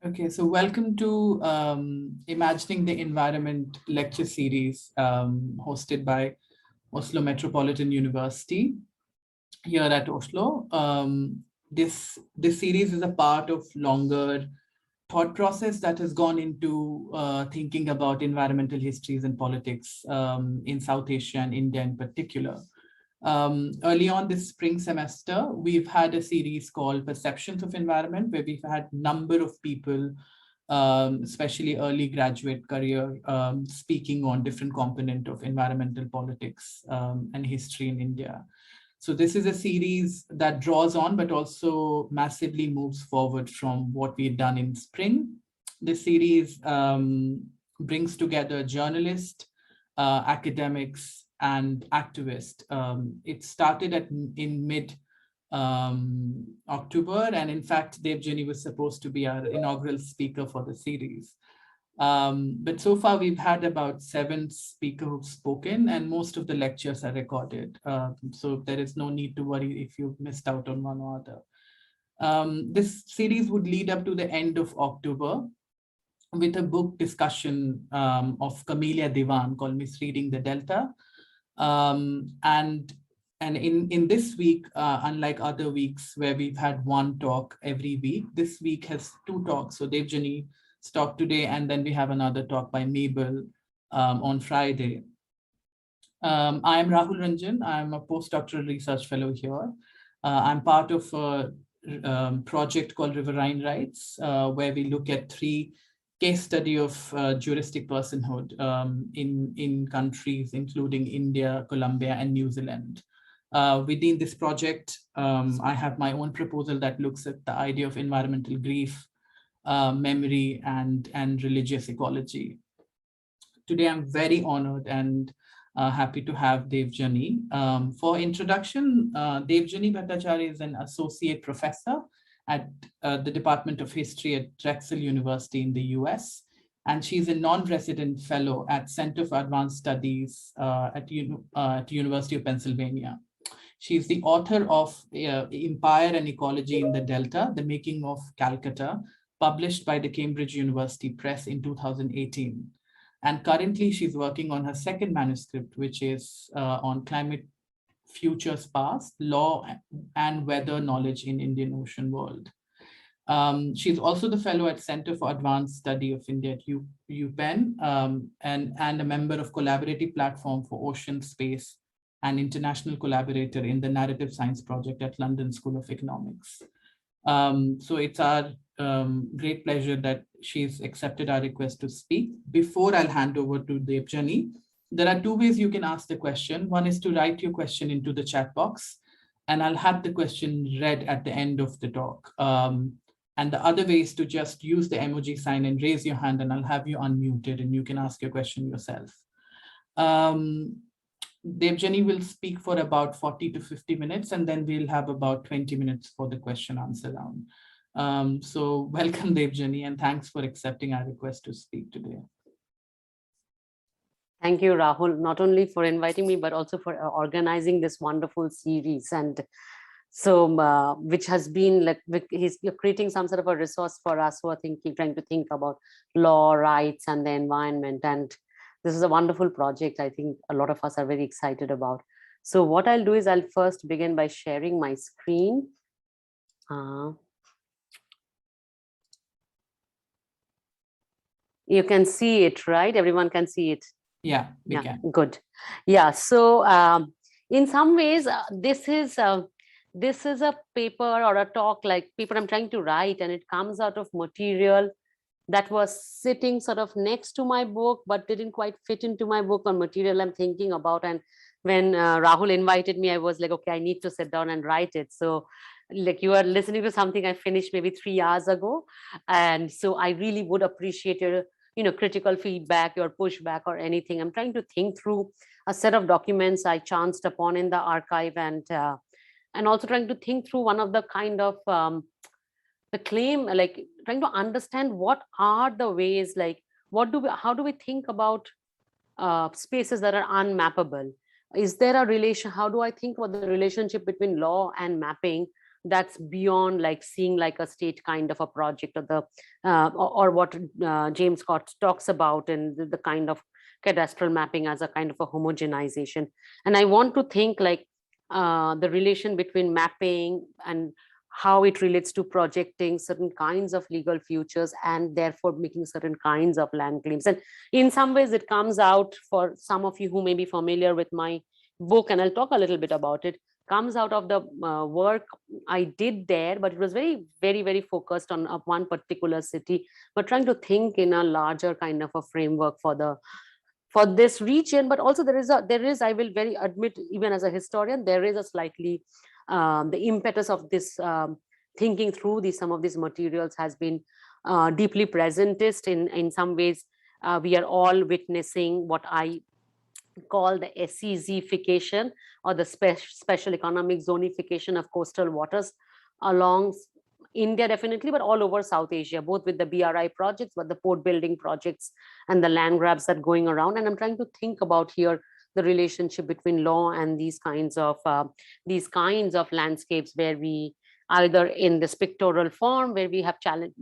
Okay, so welcome to Imagining the Environment lecture series hosted by Oslo Metropolitan University here at Oslo. This series is a part of longer thought process that has gone into thinking about environmental histories and politics in South Asia and India in particular. Early on this spring semester, we've had a series called Perceptions of Environment, where we've had a number of people, especially early graduate career, speaking on different component of environmental politics and history in India. So this is a series that draws on, but also massively moves forward from what we've done in spring. This series brings together journalists, academics, and activists. It started in mid October, and in fact, Debjani was supposed to be our inaugural speaker for the series. But so far, we've had about 7 speakers who've spoken, and most of the lectures are recorded. So there is no need to worry if you've missed out on one or other. This series would lead up to the end of October with a book discussion of Camellia Divan called Misreading the Delta. And in this week, unlike other weeks where we've had one talk every week, this week has 2 talks. So Debjani's talk today, and then we have another talk by Mabel on Friday. I am Rahul Ranjan. I'm a postdoctoral research fellow here. I'm part of a project called Riverine Rights, where we look at 3 case study of juristic personhood in countries including India, Colombia, and New Zealand. Within this project, I have my own proposal that looks at the idea of environmental grief, memory, and religious ecology. Today, I'm very honored and happy to have Debjani. For introduction, Debjani Bhattacharyya is an associate professor at the Department of History at Drexel University in the US. And she's a non-resident fellow at Center for Advanced Studies at University of Pennsylvania. She's the author of Empire and Ecology in the Delta, The Making of Calcutta, published by the Cambridge University Press in 2018. And currently she's working on her 2nd manuscript, which is on climate futures past, law and weather knowledge in Indian Ocean world. She's also the fellow at Center for Advanced Study of India at UPenn, and a member of collaborative platform for ocean space and international collaborator in the Narrative Science Project at London School of Economics. So it's our great pleasure that she's accepted our request to speak. Before I'll hand over to Debjani, there are 2 ways you can ask the question. One is to write your question into the chat box, and I'll have the question read at the end of the talk. And the other way is to just use the emoji sign and raise your hand, and I'll have you unmuted and you can ask your question yourself. Debjani will speak for about 40 to 50 minutes, and then we'll have about 20 minutes for the question answer round. So welcome, Debjani, and thanks for accepting our request to speak today. Thank you, Rahul, not only for inviting me, but also for organizing this wonderful series. And so, which has been like, you're creating some sort of a resource for us who are trying to think about law, rights, and the environment. And this is a wonderful project. I think a lot of us are very excited about. So what I'll do is I'll first begin by sharing my screen. You can see it, right? Everyone can see it. Yeah, we can. Good. Yeah. So in some ways, this is a paper or a talk, like paper I'm trying to write, and it comes out of material that was sitting sort of next to my book, but didn't quite fit into my book, on material I'm thinking about. And when Rahul invited me, I was like, okay, I need to sit down and write it. So like, you are listening to something I finished maybe 3 years ago. And so I really would appreciate your critical feedback, your pushback, or anything. I'm trying to think through a set of documents I chanced upon in the archive, and also trying to think through one of the kind of the claim, like trying to understand what are the ways, like how do we think about spaces that are unmappable? Is there a relation? How do I think about the relationship between law and mapping? that's beyond like seeing like a state kind of a project, or the or what James Scott talks about in the kind of cadastral mapping as a kind of a homogenization. And I want to think like the relation between mapping and how it relates to projecting certain kinds of legal futures and therefore making certain kinds of land claims. And in some ways it comes out, for some of you who may be familiar with my book, and I'll talk a little bit about it, comes out of the work I did there, but it was very focused on one particular city, but trying to think in a larger kind of a framework for this region. But also there is, I will very admit, even as a historian, there is a slightly the impetus of this thinking through some of these materials has been deeply presentist. In some ways we are all witnessing what I call the SEZification, or the special economic zonification of coastal waters along India, definitely, but all over South Asia, both with the BRI projects, but the port building projects and the land grabs that going around. And I'm trying to think about here the relationship between law and these kinds of landscapes, where we either in this pictorial form, where we have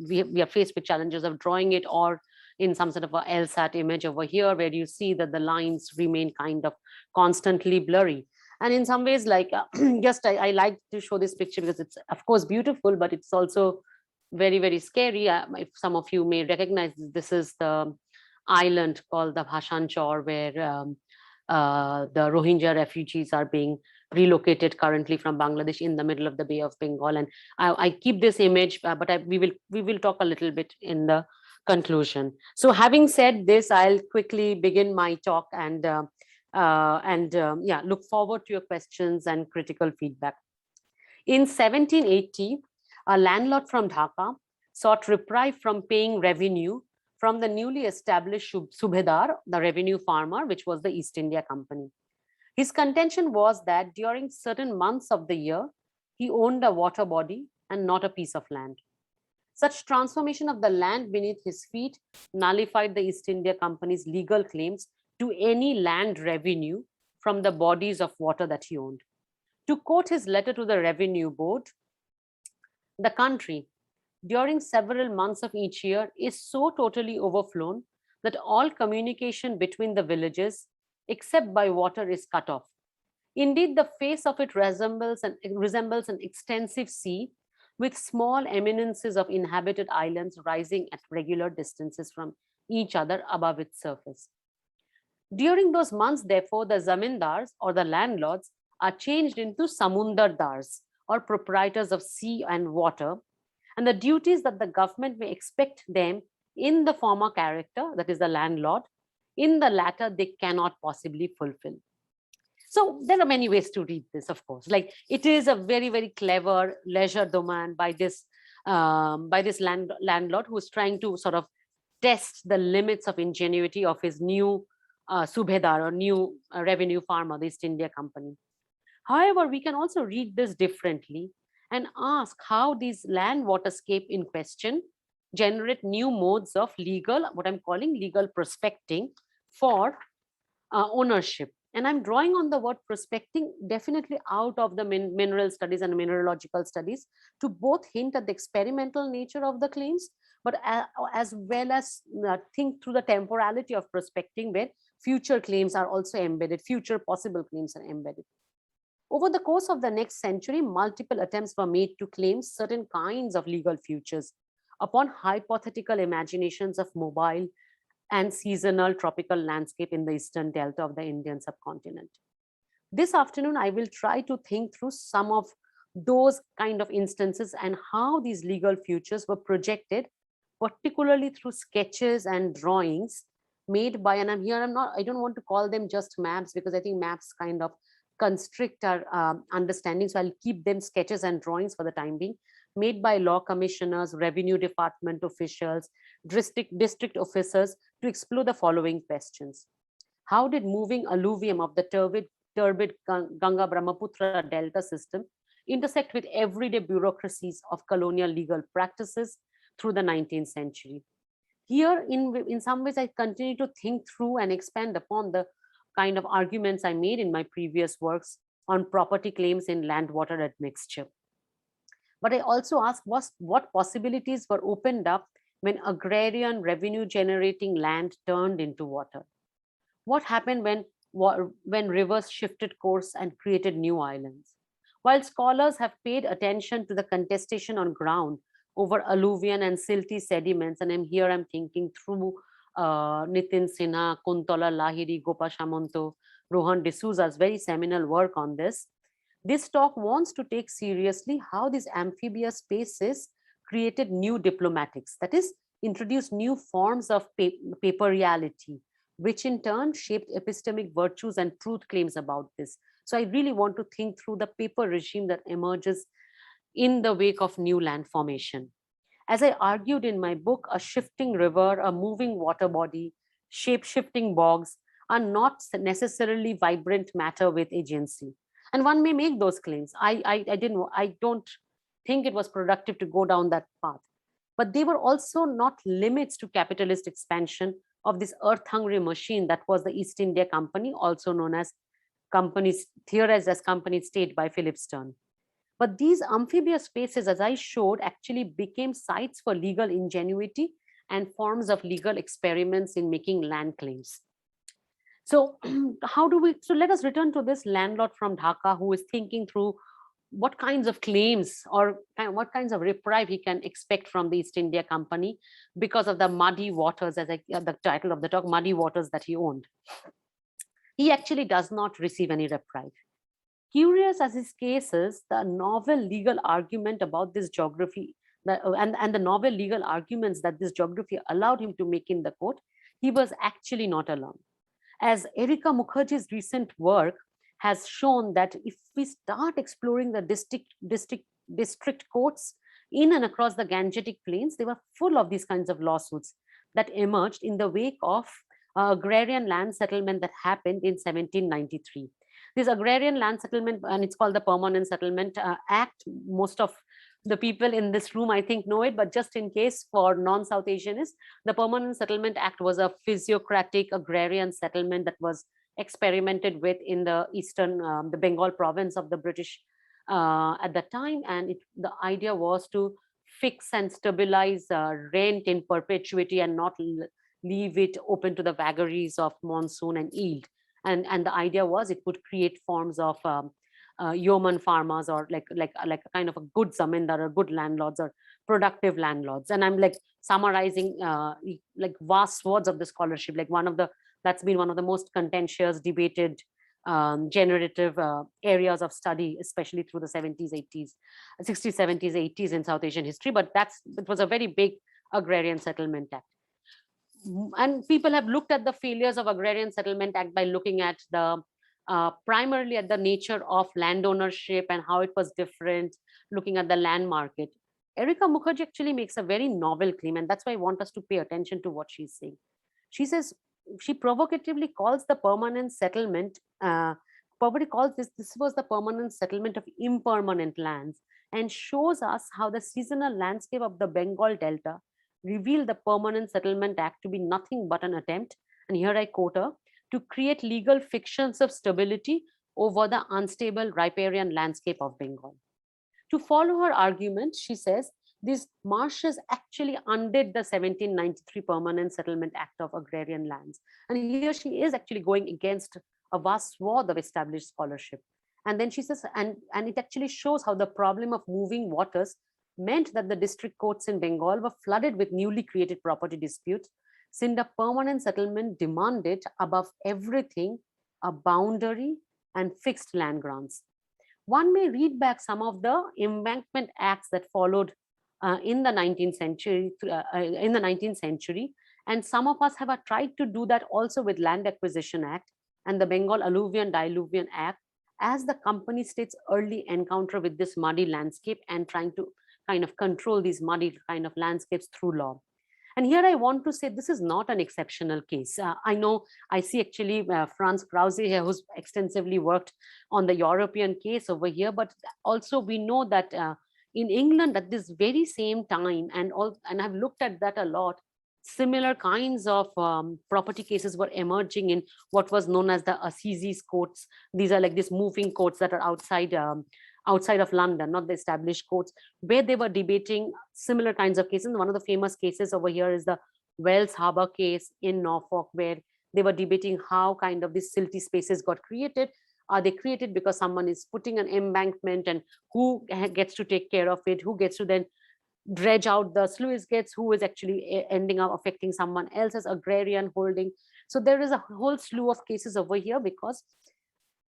we are faced with challenges of drawing it, or in some sort of a LSAT image over here, where you see that the lines remain kind of constantly blurry. And in some ways, like just I like to show this picture because it's of course beautiful, but it's also very scary. If some of you may recognize this is the island called the Bhasanchar, where the Rohingya refugees are being relocated currently from Bangladesh in the middle of the Bay of Bengal. And I keep this image, but we will talk a little bit in the conclusion. So having said this, I'll quickly begin my talk and look forward to your questions and critical feedback. In 1780, a landlord from Dhaka sought reprieve from paying revenue from the newly established Subedar, the revenue farmer, which was the East India Company. His contention was that during certain months of the year, he owned a water body and not a piece of land. Such transformation of the land beneath his feet nullified the East India Company's legal claims to any land revenue from the bodies of water that he owned. To quote his letter to the Revenue Board, the country, during several months of each year, is so totally overflown that all communication between the villages, except by water, is cut off. Indeed, the face of it resembles an extensive sea, with small eminences of inhabited islands rising at regular distances from each other above its surface. During those months, therefore, the zamindars, or the landlords, are changed into samundardars, or proprietors of sea and water, and the duties that the government may expect them in the former character, that is the landlord, in the latter they cannot possibly fulfill. So there are many ways to read this, of course. Like, it is a very clever legerdemain by this landlord who is trying to sort of test the limits of ingenuity of his new subedar, or new revenue farmer, the East India Company. However, we can also read this differently and ask how these land waterscape in question generate new modes of legal, what I'm calling legal prospecting for ownership. And I'm drawing on the word prospecting definitely out of the mineral studies and mineralogical studies, to both hint at the experimental nature of the claims, but as well as think through the temporality of prospecting, where future claims are also embedded, future possible claims are embedded. Over the course of the next century, multiple attempts were made to claim certain kinds of legal futures upon hypothetical imaginations of mobile and seasonal tropical landscape in the eastern delta of the Indian subcontinent. This afternoon, I will try to think through some of those kind of instances and how these legal futures were projected, particularly through sketches and drawings made by, and I don't want to call them just maps, because I think maps kind of constrict our understanding. So I'll keep them sketches and drawings for the time being, made by law commissioners, revenue department officials, district officers, to explore the following questions. How did moving alluvium of the turbid Ganga Brahmaputra delta system intersect with everyday bureaucracies of colonial legal practices through the 19th century? Here, in some ways, I continue to think through and expand upon the kind of arguments I made in my previous works on property claims in land-water admixture. But I also asked what possibilities were opened up when agrarian revenue generating land turned into water. What happened when rivers shifted course and created new islands? While scholars have paid attention to the contestation on ground over alluvian and silty sediments, and I'm thinking through Nitin Sinha, Kuntola Lahiri, Gopa Shamanto, Rohan D'Souza's very seminal work on this. This talk wants to take seriously how these amphibious spaces created new diplomatics, that is, introduced new forms of paper reality, which in turn shaped epistemic virtues and truth claims about this. So I really want to think through the paper regime that emerges in the wake of new land formation. As I argued in my book, a shifting river, a moving water body, shape-shifting bogs are not necessarily vibrant matter with agency. And one may make those claims. I don't think it was productive to go down that path. But they were also not limits to capitalist expansion of this earth-hungry machine that was the East India Company, also known as companies, theorized as company state by Philip Stern. But these amphibious spaces, as I showed, actually became sites for legal ingenuity and forms of legal experiments in making land claims. So so let us return to this landlord from Dhaka who is thinking through what kinds of claims or what kinds of reprieve he can expect from the East India Company because of the muddy waters, as the title of the talk, muddy waters that he owned. He actually does not receive any reprieve. Curious as his case is, the novel legal argument about this geography and the novel legal arguments that this geography allowed him to make in the court, he was actually not alone. As Erika Mukherjee's recent work has shown that if we start exploring the district courts in and across the Gangetic Plains, they were full of these kinds of lawsuits that emerged in the wake of agrarian land settlement that happened in 1793. This agrarian land settlement, and it's called the Permanent Settlement Act. Most of the people in this room, I think, know it, but just in case for non-South Asianists, the Permanent Settlement Act was a physiocratic agrarian settlement that was experimented with in the eastern, the Bengal province of the British at the time. And the idea was to fix and stabilize rent in perpetuity and not leave it open to the vagaries of monsoon and yield. And the idea was it would create forms of yeoman farmers or like a kind of a good zamindar or good landlords or productive landlords. And I'm like summarizing like vast swaths of the scholarship, like that's been one of the most contentious, debated, generative areas of study, especially through the 70s, 80s, 60s, 70s, 80s in South Asian history. But it was a very big agrarian settlement act. And people have looked at the failures of agrarian settlement act by looking at the primarily at the nature of land ownership and how it was different, looking at the land market. Erika Mukherjee actually makes a very novel claim, and that's why I want us to pay attention to what she's saying. She says, she provocatively calls the permanent settlement, probably calls this was the permanent settlement of impermanent lands, and shows us how the seasonal landscape of the Bengal Delta revealed the Permanent Settlement Act to be nothing but an attempt, and here I quote her, to create legal fictions of stability over the unstable riparian landscape of Bengal. To follow her argument, she says, these marshes actually undid the 1793 Permanent Settlement Act of Agrarian Lands. And here she is actually going against a vast swath of established scholarship. And then she says, and it actually shows how the problem of moving waters meant that the district courts in Bengal were flooded with newly created property disputes, since the permanent settlement demanded above everything a boundary and fixed land grants. One may read back some of the embankment acts that followed in the 19th century, and some of us have tried to do that also with Land Acquisition Act and the Bengal Alluvion Diluvian Act as the company state's early encounter with this muddy landscape and trying to kind of control these muddy kind of landscapes through law. And here I want to say this is not an exceptional case. I know I see actually Franz Krause here, who's extensively worked on the European case over here, but also we know that in England at this very same time, and I've looked at that a lot, similar kinds of property cases were emerging in what was known as the Assizes courts. These are like these moving courts that are outside outside of London, not the established courts, where they were debating similar kinds of cases. One of the famous cases over here is the Wells Harbour case in Norfolk, where they were debating how kind of these silty spaces got created. Are they created because someone is putting an embankment, and who gets to take care of it? Who gets to then dredge out the sluice gates? Who is actually ending up affecting someone else's agrarian holding? So there is a whole slew of cases over here, because,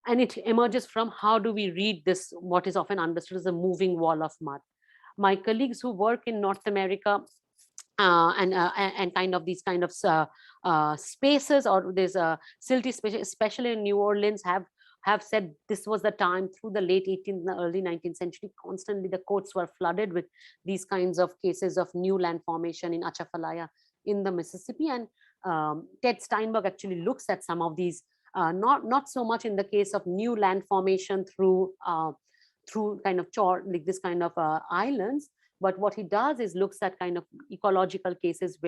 and it emerges from how do we read this, what is often understood as a moving wall of mud. My colleagues who work in North America, and kind of these kind of spaces, or there's a silty space, especially in New Orleans, have said this was the time through the late 18th and early 19th century. Constantly the courts were flooded with these kinds of cases of new land formation in Atchafalaya in the Mississippi. And Ted Steinberg actually looks at some of these, not so much in the case of new land formation through kind of like this kind of islands, but what he does is looks at kind of ecological cases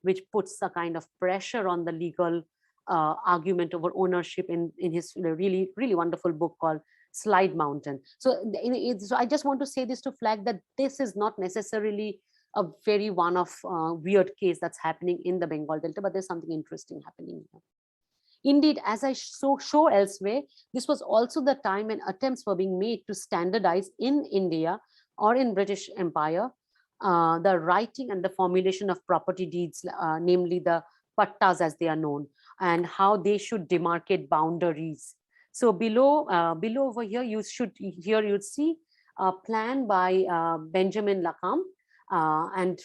which puts a kind of pressure on the legal argument over ownership in his really, really wonderful book called Slide Mountain. So I just want to say this to flag that this is not necessarily a very one-off weird case that's happening in the Bengal Delta, but there's something interesting happening here. Indeed, as I show elsewhere, this was also the time when attempts were being made to standardize in India or in British Empire the writing and the formulation of property deeds, namely the pattas as they are known, and how they should demarcate boundaries. So below over here, you'd see a plan by Benjamin Lacombe, and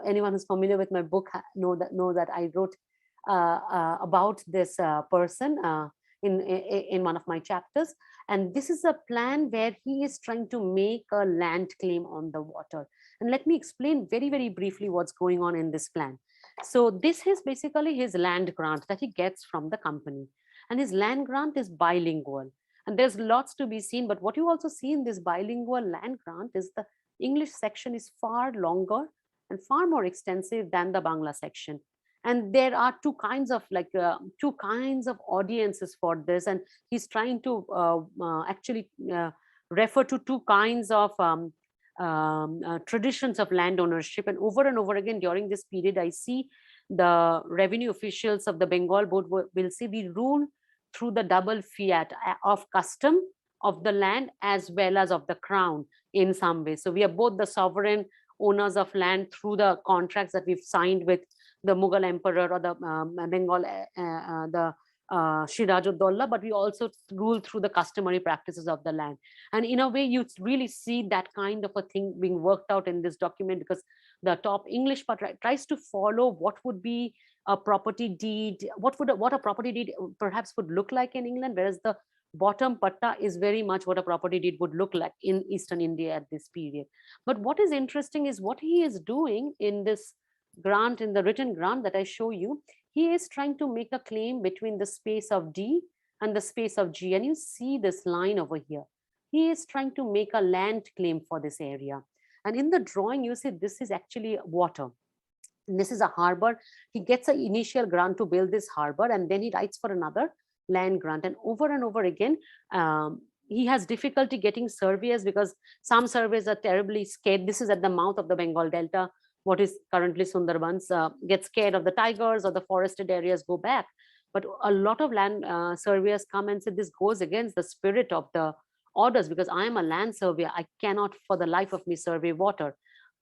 anyone who's familiar with my book know that I wrote about this person in one of my chapters. And this is a plan where he is trying to make a land claim on the water. And let me explain very, very briefly what's going on in this plan. So this is basically his land grant that he gets from the company. And his land grant is bilingual. And there's lots to be seen. But what you also see in this bilingual land grant is the English section is far longer and far more extensive than the Bangla section. And there are two kinds of audiences for this, and he's trying to actually refer to two kinds of traditions of land ownership. And over again during this period, I see the revenue officials of the Bengal board will say we rule through the double fiat of custom of the land as well as of the crown in some way. So we are both the sovereign owners of land through the contracts that we've signed with the Mughal emperor or the Bengal, the Shiraj-ud-Daulah, but we also rule through the customary practices of the land. And in a way, you really see that kind of a thing being worked out in this document, because the top English part tries to follow what would be a property deed, what a property deed perhaps would look like in England, whereas the bottom patta is very much what a property deed would look like in Eastern India at this period. But what is interesting is what he is doing in this grant, in the written grant that I show you, he is trying to make a claim between the space of D and the space of G. And you see this line over here. He is trying to make a land claim for this area. And in the drawing, you see this is actually water. And this is a harbor. He gets an initial grant to build this harbor, and then he writes for another land grant. And over again, he has difficulty getting surveyors, because some surveyors are terribly scared. This is at the mouth of the Bengal Delta, what is currently Sundarbans, get scared of the tigers or the forested areas, go back. But a lot of land surveyors come and say this goes against the spirit of the orders, because I am a land surveyor. I cannot for the life of me survey water.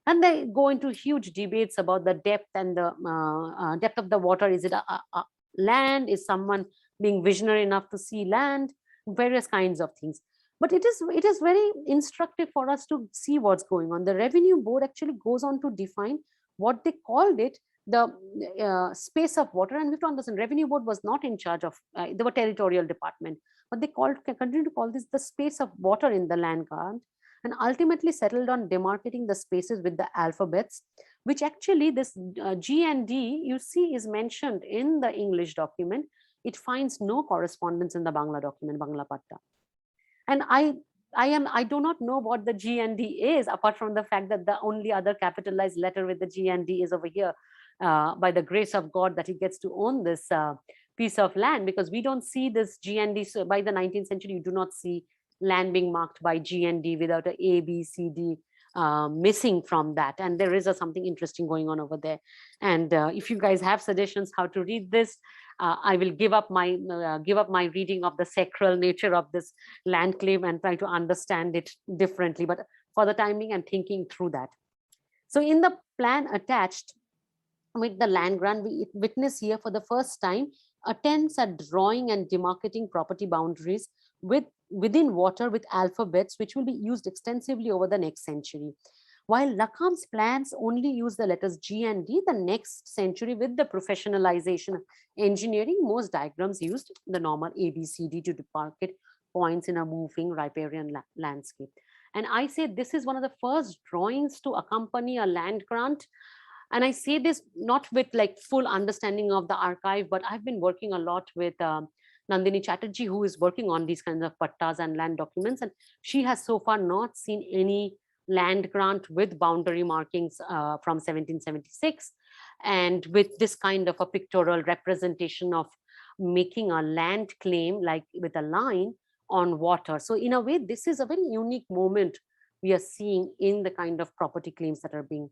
And they go into huge debates about the depth and the depth of the water. Is it a land? Is someone being visionary enough to see land? Various kinds of things. But it is very instructive for us to see what's going on. The Revenue Board actually goes on to define what they called it, the space of water. And we have to understand, Revenue Board was not in charge of, they were territorial department, but they continue to call this the space of water in the land grant, and ultimately settled on demarcating the spaces with the alphabets, which actually this G and D you see is mentioned in the English document. It finds no correspondence in the Bangla document, Bangla Patta. And I do not know what the G and D is, apart from the fact that the only other capitalized letter with the G and D is over here, by the grace of God that he gets to own this piece of land, because we don't see this G and D. So by the 19th century, you do not see land being marked by G and D without a B, C, D missing from that. And there is something interesting going on over there. And if you guys have suggestions how to read this, I will give up my reading of the sacral nature of this land claim and try to understand it differently. But for the time being, I'm thinking through that. So in the plan attached with the land grant, we witness here for the first time attempts at drawing and demarcating property boundaries within water with alphabets, which will be used extensively over the next century. While Lakam's plans only use the letters G and D, the next century, with the professionalization of engineering, most diagrams used the normal A, B, C, D to demarcate points in a moving riparian landscape. And I say this is one of the first drawings to accompany a land grant. And I say this not with like full understanding of the archive, but I've been working a lot with Nandini Chatterjee, who is working on these kinds of pattas and land documents. And she has so far not seen any land grant with boundary markings from 1776. And with this kind of a pictorial representation of making a land claim, like with a line on water. So in a way, this is a very unique moment we are seeing in the kind of property claims that are being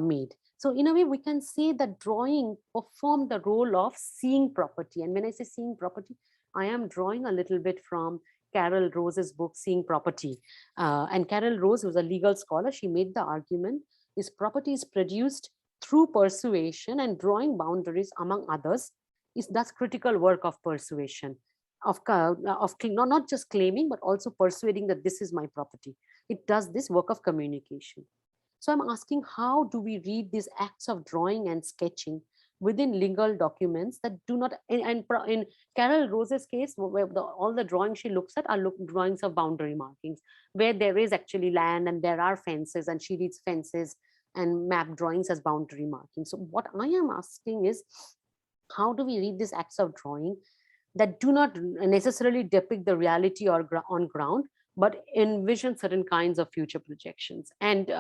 made. So in a way, we can say that drawing performed the role of seeing property. And when I say seeing property, I am drawing a little bit from Carol Rose's book, Seeing Property. And Carol Rose, who's a legal scholar, she made the argument is property is produced through persuasion, and drawing boundaries, among others, is thus critical work of persuasion, of not just claiming, but also persuading that this is my property. It does this work of communication. So I'm asking, how do we read these acts of drawing and sketching within legal documents that do not, and in Carol Rose's case, where all the drawings she looks at are drawings of boundary markings, where there is actually land and there are fences, and she reads fences and map drawings as boundary markings. So what I am asking is, how do we read these acts of drawing that do not necessarily depict the reality or on ground, but envision certain kinds of future projections? And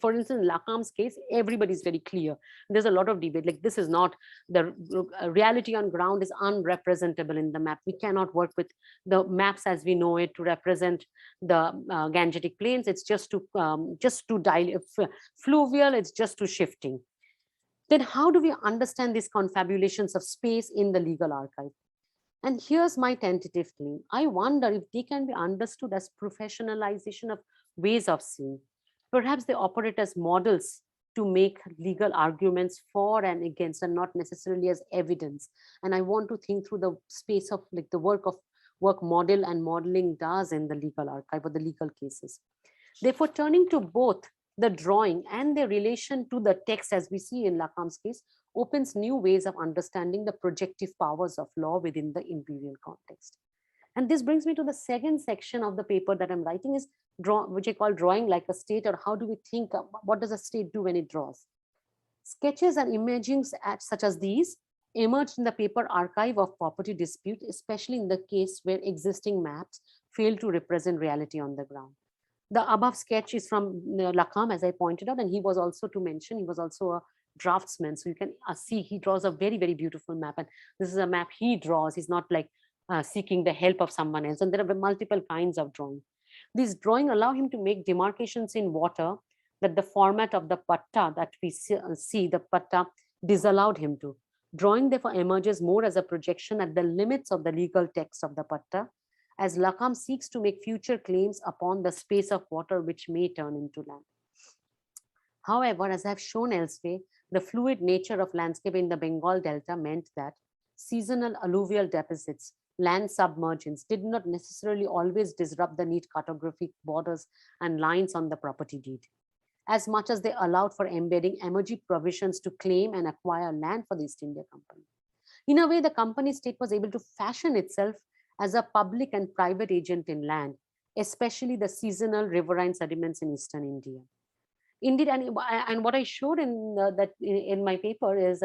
for instance, in Lakam's case, everybody's very clear. There's a lot of debate, like this is not the reality on ground, is unrepresentable in the map. We cannot work with the maps as we know it to represent the Gangetic plains. It's just to fluvial, it's just to shifting. Then how do we understand these confabulations of space in the legal archive? And here's my tentative claim. I wonder if they can be understood as professionalization of ways of seeing. Perhaps they operate as models to make legal arguments for and against, and not necessarily as evidence. And I want to think through the space of like the work model and modeling does in the legal archive or the legal cases. Therefore, turning to both the drawing and their relation to the text, as we see in Lakam's case, opens new ways of understanding the projective powers of law within the imperial context. And this brings me to the second section of the paper that I'm writing, is which I call drawing like a state, or how do we think, what does a state do when it draws? Sketches and imagings such as these emerged in the paper archive of property dispute, especially in the case where existing maps fail to represent reality on the ground. The above sketch is from Lakam, as I pointed out, and he was also a draftsman. So you can see he draws a very, very beautiful map. And this is a map he draws. He's not like seeking the help of someone else. And there are multiple kinds of drawing. These drawing allow him to make demarcations in water that the format of the patta that we see, the patta, disallowed him to. Drawing therefore emerges more as a projection at the limits of the legal text of the patta, as Lakam seeks to make future claims upon the space of water which may turn into land. However, as I have shown elsewhere, the fluid nature of landscape in the Bengal Delta meant that seasonal alluvial deposits, land submergence, did not necessarily always disrupt the neat cartographic borders and lines on the property deed, as much as they allowed for embedding emerging provisions to claim and acquire land for the East India Company. In a way, the company state was able to fashion itself as a public and private agent in land, especially the seasonal riverine sediments in Eastern India. Indeed, and what I showed in my paper is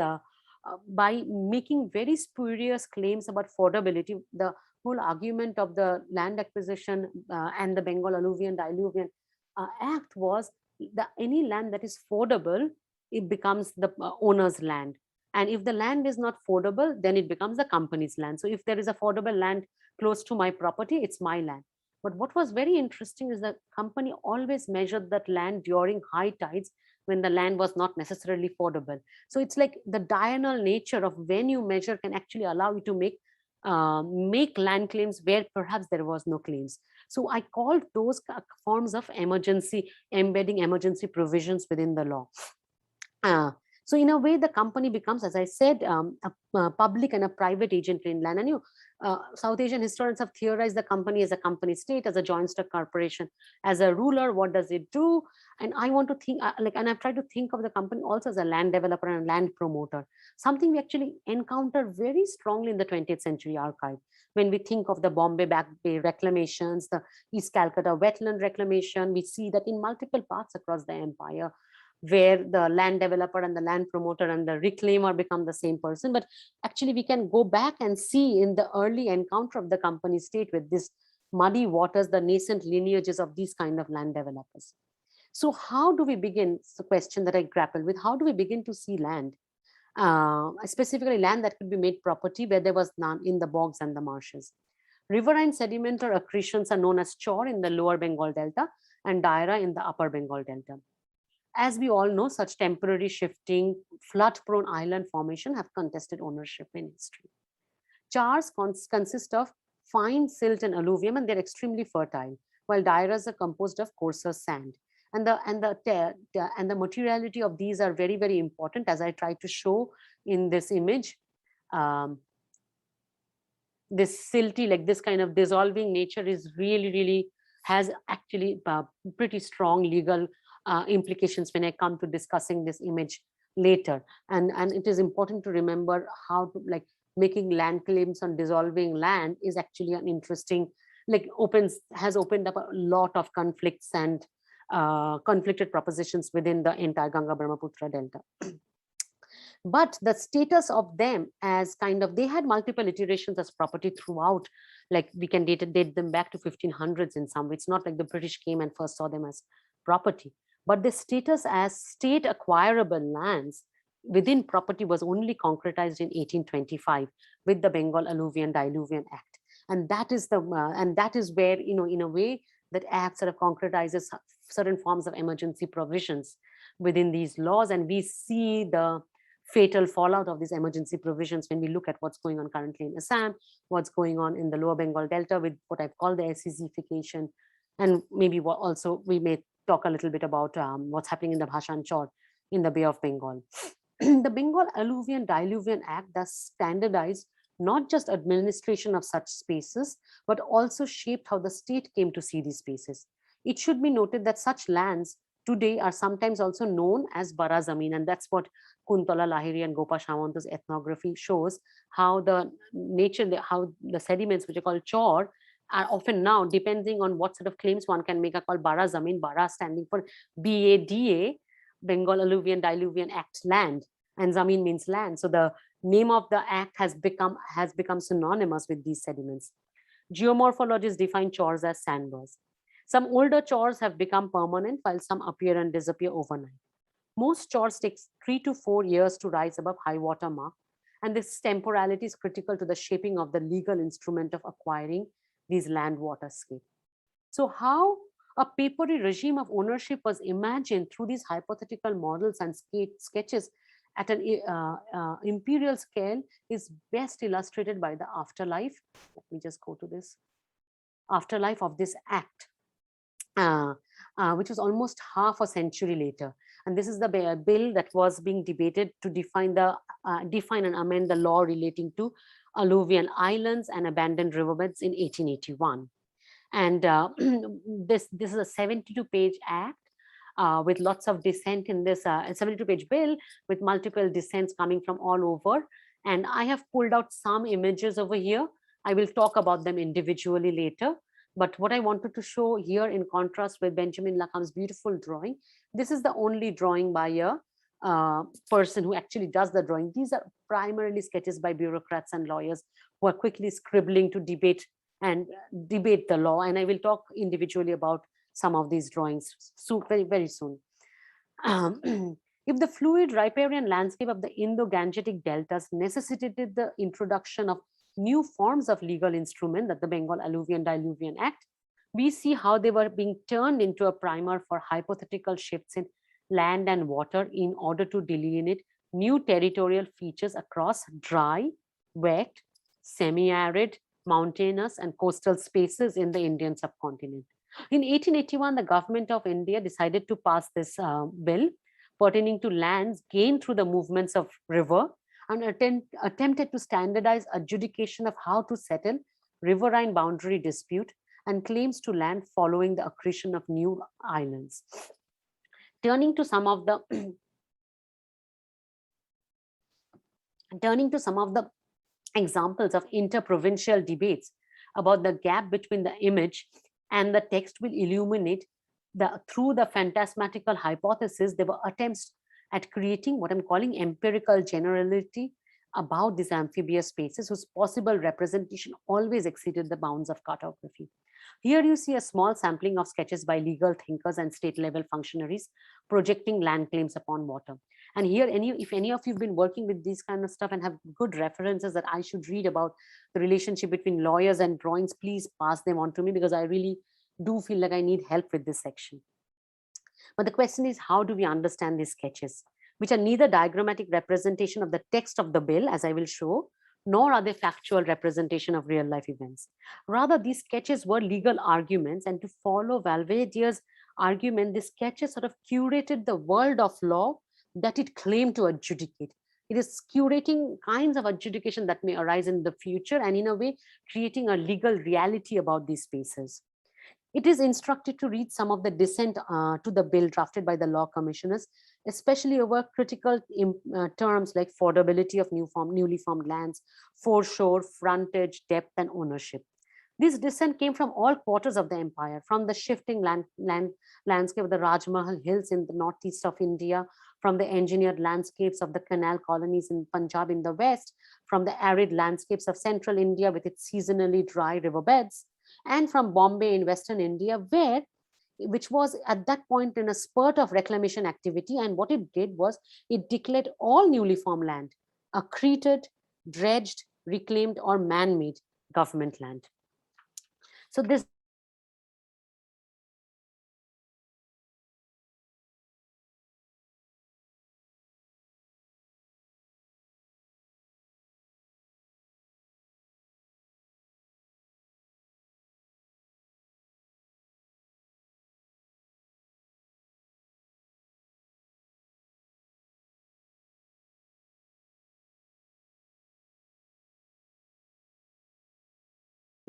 by making very spurious claims about fordability, the whole argument of the land acquisition and the Bengal Alluvian Diluvian Act was that any land that is fordable, it becomes the owner's land. And if the land is not fordable, then it becomes the company's land. So if there is a fordable land close to my property, it's my land. But what was very interesting is the company always measured that land during high tides when the land was not necessarily fordable. So it's like the diurnal nature of when you measure can actually allow you to make land claims where perhaps there was no claims. So I called those forms of emergency, embedding emergency provisions within the law. Uh, so in a way, the company becomes, as I said, a public and a private agent in land. And South Asian historians have theorized the company as a company state, as a joint stock corporation, as a ruler. What does it do? And I want to think, and I've tried to think of the company also as a land developer and land promoter, something we actually encounter very strongly in the 20th century archive. When we think of the Bombay Back Bay reclamations, the East Calcutta wetland reclamation, we see that in multiple parts across the empire, where the land developer and the land promoter and the reclaimer become the same person. But actually we can go back and see in the early encounter of the company state with this muddy waters, the nascent lineages of these kind of land developers. So how do we begin? It's the question that I grapple with. How do we begin to see land? Specifically land that could be made property where there was none in the bogs and the marshes. Riverine sedimentary accretions are known as chor in the lower Bengal Delta and daira in the upper Bengal Delta. As we all know, such temporary shifting, flood-prone island formation have contested ownership in history. Chars consist of fine silt and alluvium, and they're extremely fertile, while dairas are composed of coarser sand. And the materiality of these are very, very important, as I try to show in this image. This silty, like this kind of dissolving nature is really has actually pretty strong legal implications when I come to discussing this image later. And it is important to remember how to, like, making land claims on dissolving land is actually an interesting, has opened up a lot of conflicts and conflicted propositions within the entire Ganga Brahmaputra Delta. But the status of them as kind of, they had multiple iterations as property throughout, like we can date them back to 1500s in some way. It's not like the British came and first saw them as property, but the status as state acquirable lands within property was only concretized in 1825 with the Bengal Alluvion Diluvian Act. And that is where, in a way, that act sort of concretizes certain forms of emergency provisions within these laws. And we see the fatal fallout of these emergency provisions when we look at what's going on currently in Assam, what's going on in the lower Bengal Delta with what I've called the SEZification, and maybe what also we may talk a little bit about what's happening in the Bhashan Chor in the Bay of Bengal. The Bengal Alluvion Diluvian Act thus standardized not just administration of such spaces, but also shaped how the state came to see these spaces. It should be noted that such lands today are sometimes also known as Bara Zamin, and that's what Kuntala Lahiri and Gopa Samanta's ethnography shows, how the nature, how the sediments, which are called chor, are often now, depending on what sort of claims one can make, are called Bara Zamin, Bara standing for BADA, Bengal Alluvion Diluvian Act, land, and Zamin means land. So the name of the act has become synonymous with these sediments. Geomorphologists define chors as sandbars. Some older chors have become permanent, while some appear and disappear overnight. Most chors take 3 to 4 years to rise above high water mark, and this temporality is critical to the shaping of the legal instrument of acquiring these land waterscape. So how a papery regime of ownership was imagined through these hypothetical models and sketches at an imperial scale is best illustrated by the afterlife. Let me just go to this. Afterlife of this act, which was almost half a century later. And this is the bill that was being debated to define and amend the law relating to alluvial islands and abandoned riverbeds in 1881. And this is a 72-page act with lots of dissent in this 72-page bill with multiple dissents coming from all over. And I have pulled out some images over here. I will talk about them individually later. But what I wanted to show here, in contrast with Benjamin Lacombe's beautiful drawing, this is the only drawing by a person who actually does the drawing. These are primarily sketches by bureaucrats and lawyers who are quickly scribbling to debate the law. And I will talk individually about some of these drawings very, very soon. If the fluid riparian landscape of the Indo-Gangetic deltas necessitated the introduction of new forms of legal instrument, that the Bengal Alluvion Diluvian Act, we see how they were being turned into a primer for hypothetical shifts in land and water in order to delineate new territorial features across dry, wet, semi-arid, mountainous, and coastal spaces in the Indian subcontinent. In 1881, the government of India decided to pass this bill pertaining to lands gained through the movements of river, and attempted to standardize adjudication of how to settle riverine boundary dispute and claims to land following the accretion of new islands. Turning to some of the examples of interprovincial debates about the gap between the image and the text will illuminate through the phantasmatical hypothesis, there were attempts at creating what I'm calling empirical generality about these amphibious spaces whose possible representation always exceeded the bounds of cartography. Here you see a small sampling of sketches by legal thinkers and state level functionaries projecting land claims upon water. And here, if any of you have been working with this kind of stuff and have good references that I should read about the relationship between lawyers and drawings, please pass them on to me, because I really do feel like I need help with this section. But the question is, how do we understand these sketches, which are neither diagrammatic representation of the text of the bill, as I will show, nor are they factual representation of real life events. Rather, these sketches were legal arguments, and to follow Valverdier's argument, these sketches sort of curated the world of law that it claimed to adjudicate. It is curating kinds of adjudication that may arise in the future, and in a way, creating a legal reality about these spaces. It is instructed to read some of the dissent to the bill drafted by the law commissioners, especially over critical terms like fordability of newly formed lands, foreshore, frontage, depth, and ownership. This dissent came from all quarters of the empire, from the shifting landscape of the Rajmahal Hills in the northeast of India, from the engineered landscapes of the canal colonies in Punjab in the west, from the arid landscapes of central India with its seasonally dry riverbeds, and from Bombay in Western India, which was at that point in a spurt of reclamation activity. And what it did was it declared all newly formed land accreted, dredged, reclaimed, or man-made government land. So this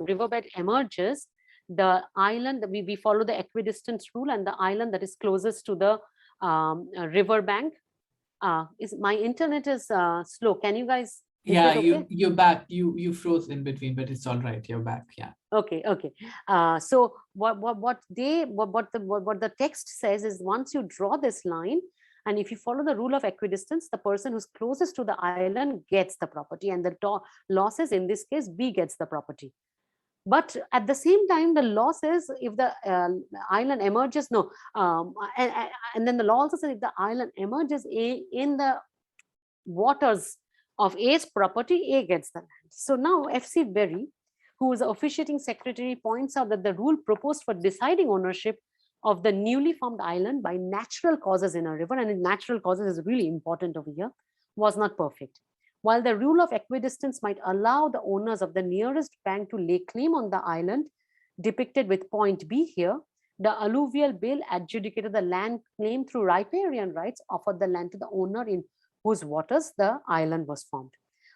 riverbed emerges, the island, we follow the equidistance rule, and the island that is closest to the river bank. Is my internet is slow? Can you guys? Yeah, okay? you're back. You froze in between, but it's all right. You're back. Yeah. Okay. So what the text says is, once you draw this line, and if you follow the rule of equidistance, the person who's closest to the island gets the property, and the law says in this case B gets the property. But at the same time, the law says if the island emerges, and then the law also says if the island emerges in the waters of A's property, A gets the land. So now F.C. Berry, who is the officiating secretary, points out that the rule proposed for deciding ownership of the newly formed island by natural causes in a river, and natural causes is really important over here, was not perfect. While the rule of equidistance might allow the owners of the nearest bank to lay claim on the island, depicted with point B here, the alluvial bill adjudicated the land claim through riparian rights, offered the land to the owner in whose waters the island was formed.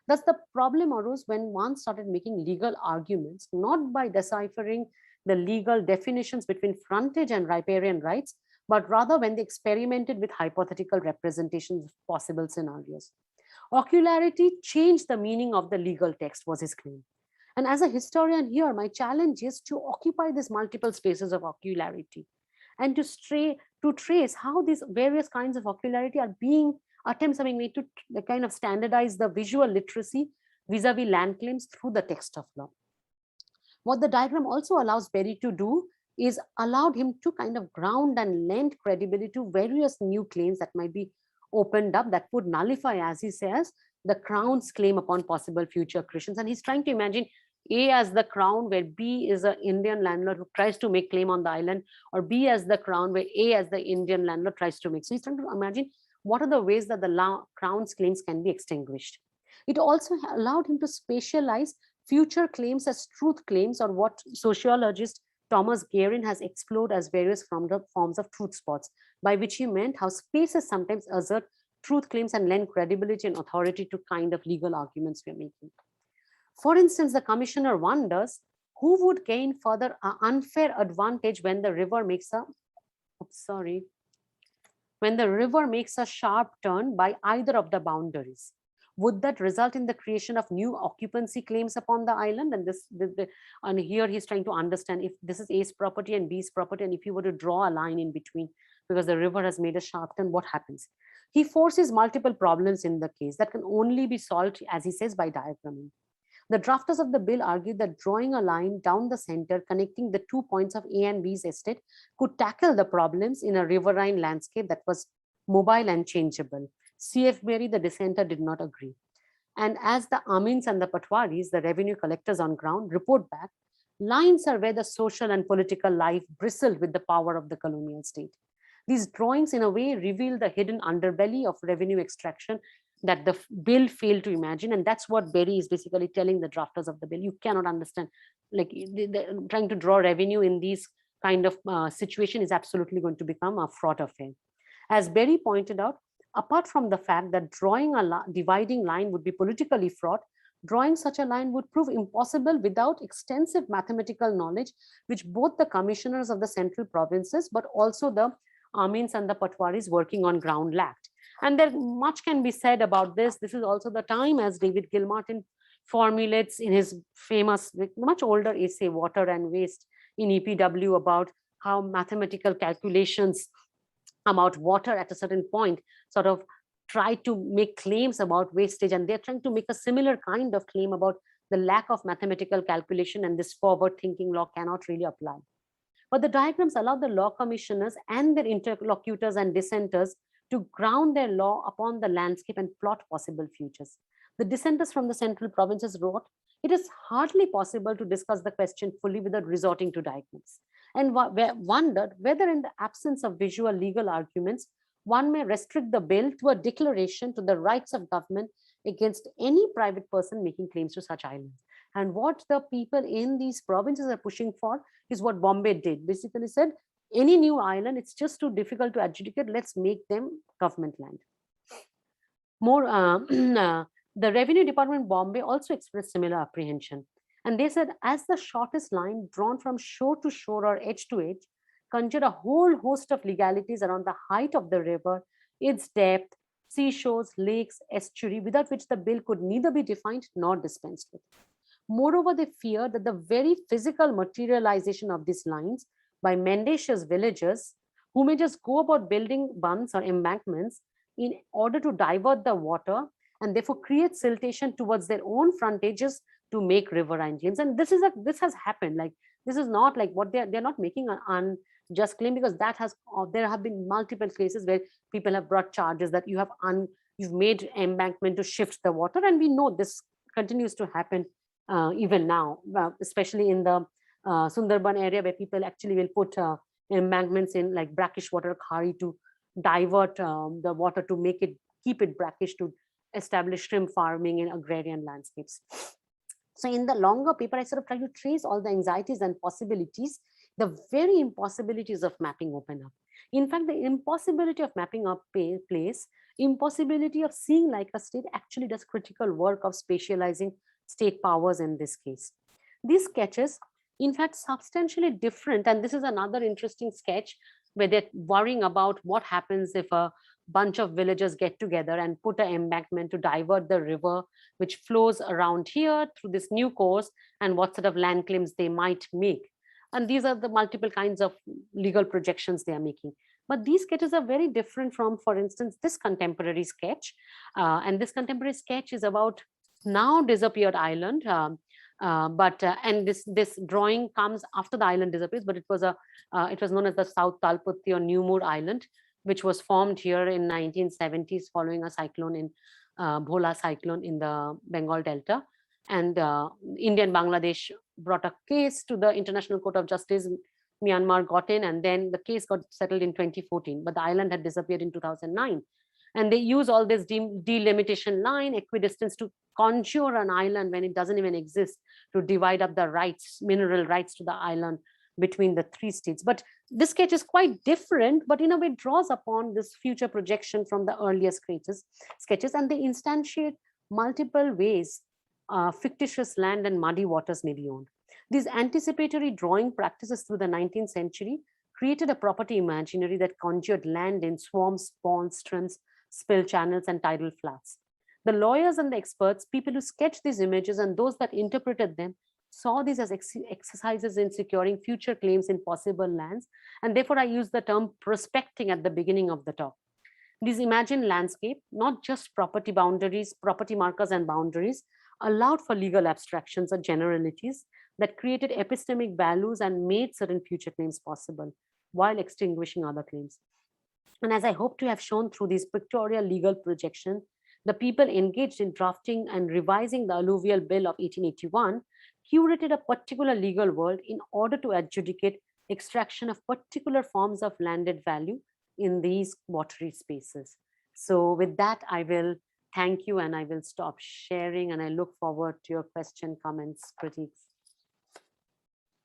Thus, the problem arose when one started making legal arguments, not by deciphering the legal definitions between frontage and riparian rights, but rather when they experimented with hypothetical representations of possible scenarios. Ocularity changed the meaning of the legal text, was his claim. And as a historian here, my challenge is to occupy these multiple spaces of ocularity and to trace how these various kinds of ocularity attempts are being made to kind of standardize the visual literacy vis-a-vis land claims through the text of law. What the diagram also allows Berry to do is allowed him to kind of ground and lend credibility to various new claims that might be opened up that would nullify, as he says, the Crown's claim upon possible future accretions. And he's trying to imagine A as the crown, where B is an Indian landlord who tries to make claim on the island, or B as the crown, where A as the Indian landlord tries to make. So he's trying to imagine what are the ways that the crown's claims can be extinguished. It also allowed him to spatialize future claims as truth claims, or what sociologist Thomas Guerin has explored as various forms of truth spots, by which he meant how spaces sometimes assert truth claims and lend credibility and authority to kind of legal arguments we're making. For instance, the commissioner wonders who would gain further unfair advantage when the river makes a when the river makes a sharp turn by either of the boundaries. Would that result in the creation of new occupancy claims upon the island? And and here he's trying to understand if this is A's property and B's property, and if you were to draw a line in between because the river has made a sharp turn, what happens? He forces multiple problems in the case that can only be solved, as he says, by diagramming. The drafters of the bill argued that drawing a line down the center connecting the 2 points of A and B's estate could tackle the problems in a riverine landscape that was mobile and changeable. C.F. Berry, the dissenter, did not agree. And as the Amins and the Patwaris, the revenue collectors on ground, report back, lines are where the social and political life bristled with the power of the colonial state. These drawings, in a way, reveal the hidden underbelly of revenue extraction that the bill failed to imagine. And that's what Berry is basically telling the drafters of the bill. You cannot understand, like trying to draw revenue in these kind of situation is absolutely going to become a fraught affair. As Berry pointed out, apart from the fact that drawing a dividing line would be politically fraught, drawing such a line would prove impossible without extensive mathematical knowledge, which both the commissioners of the central provinces, but also the Amins and the Patwaris working on ground lacked. And there much can be said about this. This is also the time, as David Gilmartin formulates in his famous, much older essay, Water and Waste in EPW, about how mathematical calculations about water at a certain point sort of try to make claims about wastage. And they're trying to make a similar kind of claim about the lack of mathematical calculation, and this forward thinking law cannot really apply. But the diagrams allow the law commissioners and their interlocutors and dissenters to ground their law upon the landscape and plot possible futures. The dissenters from the central provinces wrote, "It is hardly possible to discuss the question fully without resorting to diagrams," and wondered whether in the absence of visual legal arguments, one may restrict the bill to a declaration to the rights of government against any private person making claims to such islands. And what the people in these provinces are pushing for is what Bombay did. Basically said, any new island, it's just too difficult to adjudicate, let's make them government land. More, the Revenue Department in Bombay also expressed similar apprehension. And they said, as the shortest line drawn from shore to shore or edge to edge, conjured a whole host of legalities around the height of the river, its depth, seashores, lakes, estuary, without which the bill could neither be defined nor dispensed with. Moreover, they feared that the very physical materialization of these lines by mendacious villagers who may just go about building bunds or embankments in order to divert the water and therefore create siltation towards their own frontages to make riverine claims. And this has happened. Like, this is not like what they're not making an unjust claim, because that has there have been multiple cases where people have brought charges that you've made embankment to shift the water, and we know this continues to happen even now, especially in the Sundarban area, where people actually will put embankments in like brackish water khari to divert the water to keep it brackish to establish shrimp farming in agrarian landscapes. So in the longer paper, I sort of try to trace all the anxieties and possibilities, the very impossibilities of mapping open up. In fact, the impossibility of mapping up place, impossibility of seeing like a state actually does critical work of spatializing state powers in this case. These sketches, in fact, substantially different. And this is another interesting sketch where they're worrying about what happens if a bunch of villagers get together and put an embankment to divert the river, which flows around here through this new course, and what sort of land claims they might make. And these are the multiple kinds of legal projections they are making. But these sketches are very different from, for instance, this contemporary sketch. And this contemporary sketch is about now disappeared island. And this drawing comes after the island disappears, but it was known as the South Talputthi or New Moor Island, which was formed here in 1970s following a cyclone in Bhola cyclone in the Bengal Delta. And India and Bangladesh brought a case to the International Court of Justice. Myanmar got in, and then the case got settled in 2014, but the island had disappeared in 2009. And they use all this delimitation line, equidistance, to conjure an island when it doesn't even exist, to divide up the rights, mineral rights to the island between the three states. But this sketch is quite different, but in a way draws upon this future projection from the earlier sketches, and they instantiate multiple ways fictitious land and muddy waters may be owned. These anticipatory drawing practices through the 19th century created a property imaginary that conjured land in swamps, ponds, streams, spill channels, and tidal floods. The lawyers and the experts, people who sketched these images and those that interpreted them, saw these as exercises in securing future claims in possible lands. And therefore, I use the term prospecting at the beginning of the talk. These imagined landscape, not just property boundaries, property markers and boundaries, allowed for legal abstractions or generalities that created epistemic values and made certain future claims possible while extinguishing other claims. And as I hope to have shown through these pictorial legal projections, the people engaged in drafting and revising the Alluvial Bill of 1881 curated a particular legal world in order to adjudicate extraction of particular forms of landed value in these watery spaces. So with that, I will thank you and I will stop sharing, and I look forward to your question, comments, critiques.